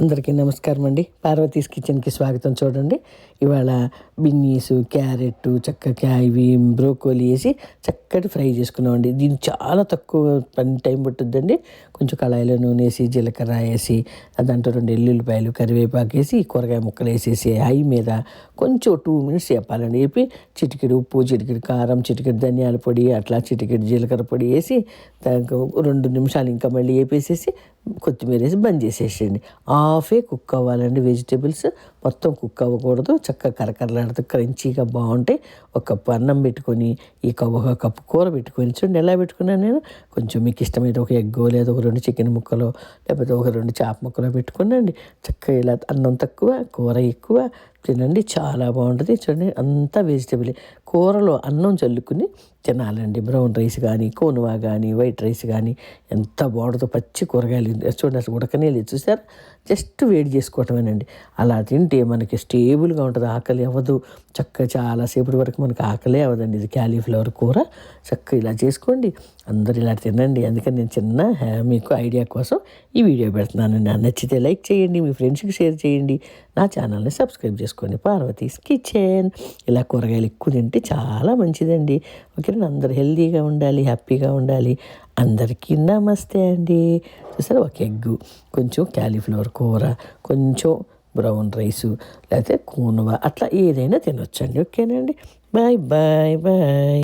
అందరికీ నమస్కారం అండి. పార్వతీస్ కిచెన్కి స్వాగతం. చూడండి, ఇవాళ బిన్నీసు, క్యారెట్, చక్కగా ఇవి బ్రోకోలీ వేసి చక్కటి ఫ్రై చేసుకున్నామండి. దీనికి చాలా తక్కువ టైం పట్టుద్దండి. కొంచెం కళాయిలో నూనె వేసి, జీలకర్ర వేసి, దాంట్లో 2 ఎల్లుల్లిపాయలు, కరివేపాకు వేసి, కూరగాయ ముక్కలు వేసేసి హై మీద కొంచెం 2 మినిట్స్ చెప్పాలండి. వేపి చిటికెడు ఉప్పు, చిటికెడు కారం, చిటికెడు ధనియాల పొడి, అట్లా చిటికెడు జీలకర్ర పొడి వేసి దానికి 2 నిమిషాలు ఇంకా మళ్ళీ వేపేసేసి కొత్తిమీర వేసి బంద్ చేసేసేయండి. హాఫే కుక్ అవ్వాలండి. వెజిటేబుల్స్ మొత్తం కుక్ అవ్వకూడదు. చక్కగా కరకరలాడుతూ క్రంచీగా బాగుంటాయి. ఒక కప్పు అన్నం పెట్టుకొని, ఒక కప్పు కూర పెట్టుకొని, చూడండి ఎలా పెట్టుకున్నాను నేను. కొంచెం మీకు ఇష్టమైతే ఒక ఎగ్గో లేదా ఒక 2 చికెన్ ముక్కలు లేకపోతే ఒక 2 చేప ముక్కలు పెట్టుకునండి. చక్కగా ఇలా అన్నం తక్కువ కూర ఎక్కువ తినండి, చాలా బాగుంటుంది. చూడండి, అంతా వెజిటేబుల్. కూరలో అన్నం చల్లుకుని తినాలండి. బ్రౌన్ రైస్ కానీ, కోనువా కానీ, వైట్ రైస్ కానీ ఎంత బాగుంటుందో. పచ్చి కూరగాయలు చూడండి, అసలు ఉడకనే లేదు. చూసారు, జస్ట్ వేడి చేసుకోవటమేనండి. అలా తింటే మనకి స్టేబుల్గా ఉంటుంది, ఆకలి అవ్వదు. చక్కగా చాలాసేపటి వరకు మనకి ఆకలే అవ్వదండి. ఇది క్యాలీఫ్లవర్ కూర. చక్కగా ఇలా చేసుకోండి, అందరు ఇలా తినండి. అందుకని నేను చిన్న మీకు ఐడియా కోసం ఈ వీడియో పెడుతున్నానండి. నచ్చితే లైక్ చేయండి, మీ ఫ్రెండ్స్కి షేర్ చేయండి, నా ఛానల్ని సబ్స్క్రైబ్ చేసుకోండి. పార్వతీస్ కిచెన్. ఇలా కూరగాయలు ఎక్కువ తింటే చాలా మంచిదండి. ఓకేనా? అందరూ హెల్తీగా ఉండాలి, హ్యాపీగా ఉండాలి. అందరికీ నమస్తే అండి. చూసారా, ఒక ఎగ్గు, కొంచెం క్యాలీఫ్లవర్ కూర, కొంచెం బ్రౌన్ రైసు, లేకపోతే కూనువ, అట్లా ఏదైనా తినొచ్చండి. ఓకేనండి. Bye bye bye.